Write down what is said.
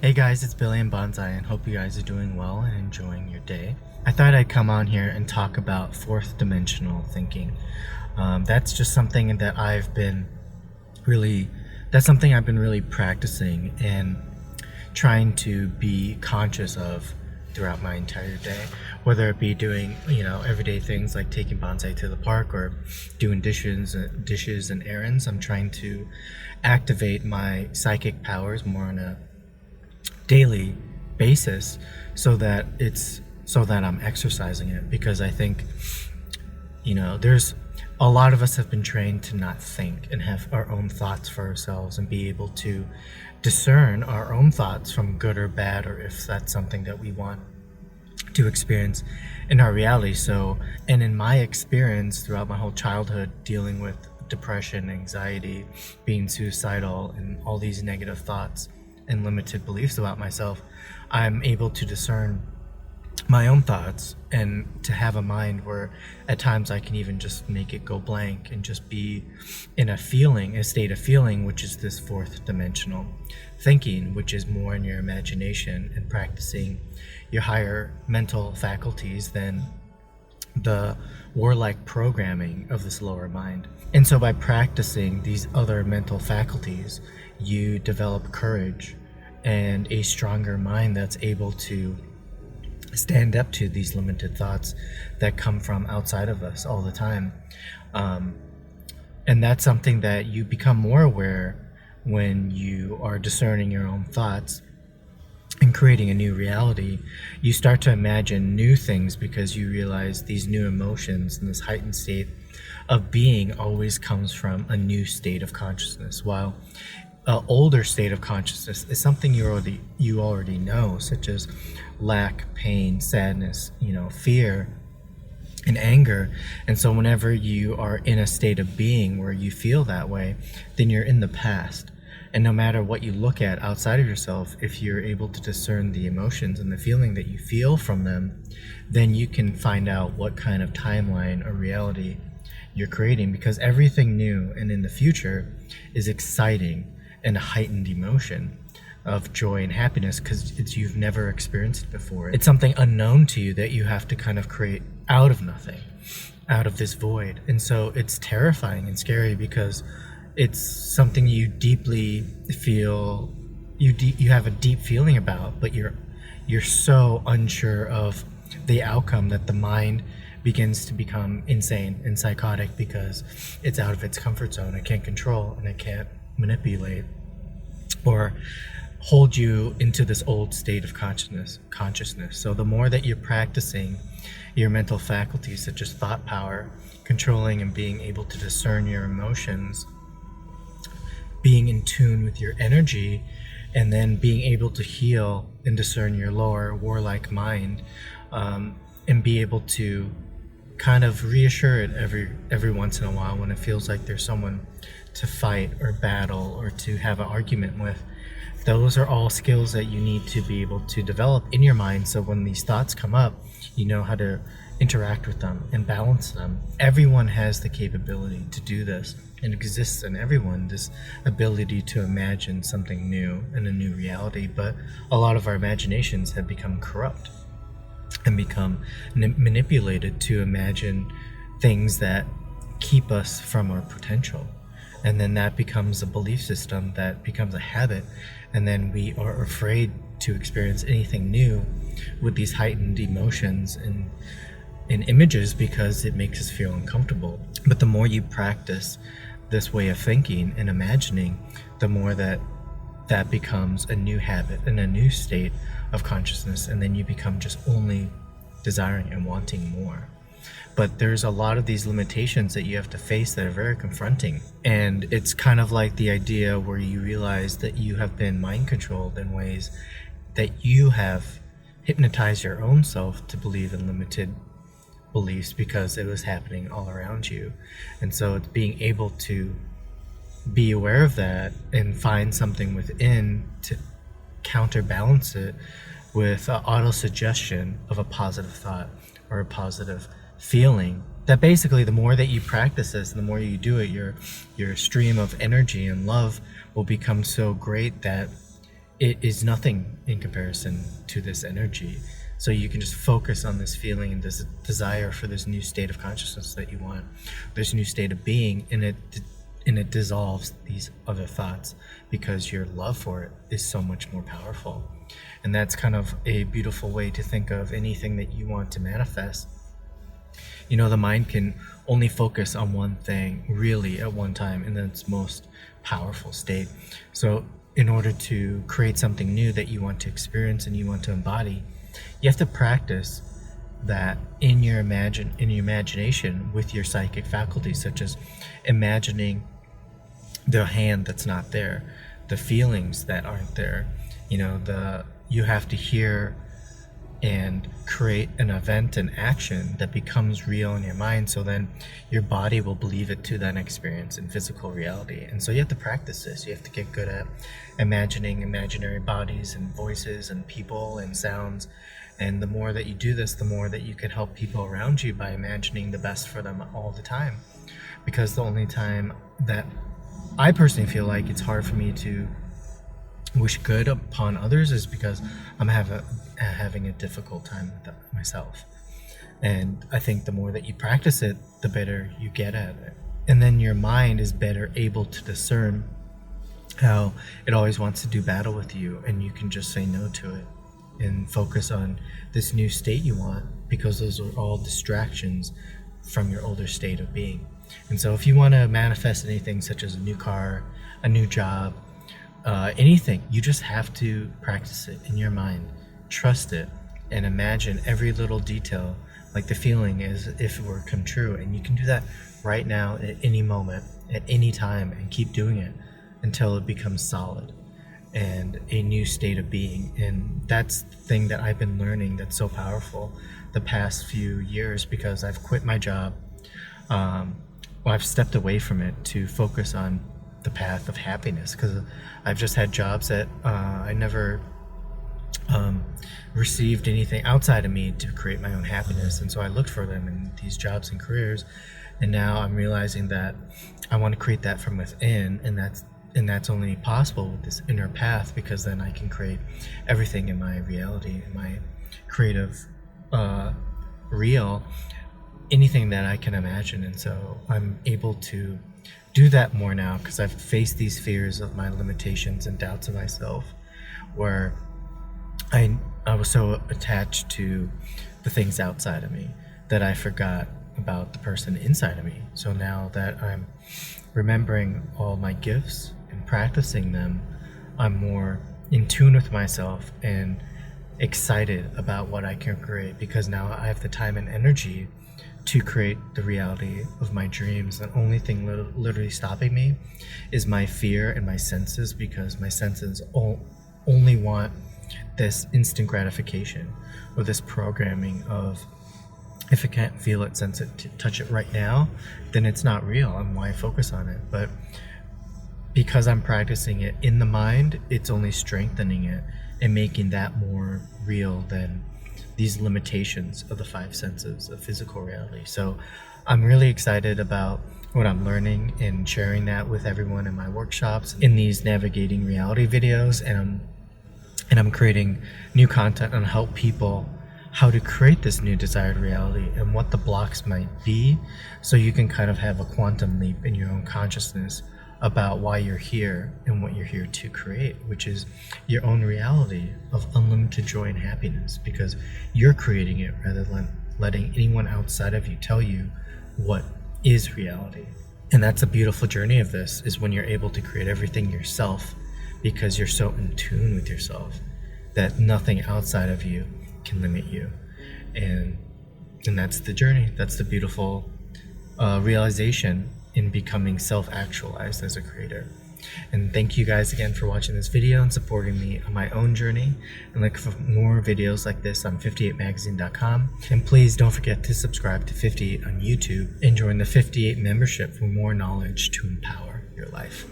Hey guys, it's Billy and Bonsai, and hope you guys are doing well and enjoying your day. I thought I'd come on here and talk about fourth dimensional thinking. That's just something that that's something I've been really practicing and trying to be conscious of throughout my entire day, whether it be doing everyday things like taking Bonsai to the park or doing dishes and errands. I'm trying to activate my psychic powers more on a daily basis so that I'm exercising it, because I think there's a lot of us have been trained to not think and have our own thoughts for ourselves and be able to discern our own thoughts from good or bad, or if that's something that we want to experience in our reality. And in my experience throughout my whole childhood, dealing with depression, anxiety, being suicidal, and all these negative thoughts and limited beliefs about myself, I'm able to discern my own thoughts and to have a mind where at times I can even just make it go blank and just be in a state of feeling, which is this fourth dimensional thinking, which is more in your imagination and practicing your higher mental faculties than the warlike programming of this lower mind. And so by practicing these other mental faculties, you develop courage and a stronger mind that's able to stand up to these limited thoughts that come from outside of us all the time. And that's something that you become more aware when you are discerning your own thoughts and creating a new reality. You start to imagine new things because you realize these new emotions and this heightened state of being always comes from a new state of consciousness, while an older state of consciousness is something you already know, such as lack, pain, sadness, fear, and anger. And so whenever you are in a state of being where you feel that way, then you're in the past. And no matter what you look at outside of yourself, if you're able to discern the emotions and the feeling that you feel from them, then you can find out what kind of timeline or reality you're creating, because everything new and in the future is exciting and a heightened emotion of joy and happiness, because you've never experienced it before. It's something unknown to you that you have to kind of create out of nothing, out of this void. And so it's terrifying and scary because it's something you deeply feel, you have a deep feeling about, but you're so unsure of the outcome that the mind begins to become insane and psychotic because it's out of its comfort zone. It can't control and it can't manipulate or hold you into this old state of consciousness. So the more that you're practicing your mental faculties, such as thought power, controlling and being able to discern your emotions, being in tune with your energy, and then being able to heal and discern your lower warlike mind, and be able to kind of reassure it every once in a while when it feels like there's someone to fight or battle or to have an argument with. Those are all skills that you need to be able to develop in your mind, so when these thoughts come up, you know how to interact with them and balance them. Everyone has the capability to do this, and it exists in everyone, this ability to imagine something new and a new reality. But a lot of our imaginations have become corrupt and become manipulated to imagine things that keep us from our potential. And then that becomes a belief system, that becomes a habit, and then we are afraid to experience anything new with these heightened emotions and images because it makes us feel uncomfortable. But the more you practice this way of thinking and imagining, the more that becomes a new habit and a new state of consciousness, and then you become just only desiring and wanting more. But there's a lot of these limitations that you have to face that are very confronting. And it's kind of like the idea where you realize that you have been mind controlled in ways that you have hypnotized your own self to believe in limited beliefs because it was happening all around you. And so it's being able to be aware of that and find something within to counterbalance it with auto-suggestion of a positive thought or a positive feeling. That basically the more that you practice this, the more you do it, your stream of energy and love will become so great that it is nothing in comparison to this energy. So you can just focus on this feeling and this desire for this new state of consciousness that you want, this new state of being, and it dissolves these other thoughts because your love for it is so much more powerful. And that's kind of a beautiful way to think of anything that you want to manifest. You know, the mind can only focus on one thing really at one time in its most powerful state. So in order to create something new that you want to experience and you want to embody, you have to practice that in your imagination with your psychic faculties, such as imagining the hand that's not there, the feelings that aren't there. You know, you have to hear and create an event and action that becomes real in your mind, so then your body will believe it to then experience in physical reality. And so you have to practice this. You have to get good at imagining imaginary bodies and voices and people and sounds. And the more that you do this, the more that you can help people around you by imagining the best for them all the time. Because the only time that I personally feel like it's hard for me to wish good upon others is because I'm having a difficult time with that myself. And I think the more that you practice it, the better you get at it. And then your mind is better able to discern how it always wants to do battle with you, and you can just say no to it and focus on this new state you want, because those are all distractions from your older state of being. And so if you want to manifest anything such as a new car, a new job, anything, you just have to practice it in your mind, trust it, and imagine every little detail like the feeling as if it were come true. And you can do that right now at any moment, at any time, and keep doing it until it becomes solid and a new state of being. And that's the thing that I've been learning that's so powerful the past few years, because I've quit my job. I've stepped away from it to focus on the path of happiness, because I've just had jobs that I never received anything outside of me to create my own happiness. And so I looked for them in these jobs and careers, and now I'm realizing that I want to create that from within, and that's only possible with this inner path, because then I can create everything in my reality, in my creative real, anything that I can imagine. And so I'm able to do that more now, because I've faced these fears of my limitations and doubts of myself, where I was so attached to the things outside of me that I forgot about the person inside of me. So now that I'm remembering all my gifts and practicing them, I'm more in tune with myself and excited about what I can create, because now I have the time and energy to create the reality of my dreams. The only thing literally stopping me is my fear and my senses, because my senses only want this instant gratification, or this programming of, if I can't feel it, sense it, touch it right now, then it's not real, and why focus on it? But because I'm practicing it in the mind, it's only strengthening it and making that more real than these limitations of the five senses of physical reality. So I'm really excited about what I'm learning and sharing that with everyone in my workshops, in these navigating reality videos, and I'm creating new content on help people how to create this new desired reality and what the blocks might be, so you can kind of have a quantum leap in your own consciousness about why you're here and what you're here to create, which is your own reality of unlimited joy and happiness, because you're creating it rather than letting anyone outside of you tell you what is reality. And that's a beautiful journey of this, is when you're able to create everything yourself, because you're so in tune with yourself that nothing outside of you can limit you. And that's the journey. That's the beautiful realization in becoming self-actualized as a creator. And thank you guys again for watching this video and supporting me on my own journey. And look for more videos like this on 58magazine.com. And please don't forget to subscribe to 58 on YouTube and join the 58 membership for more knowledge to empower your life.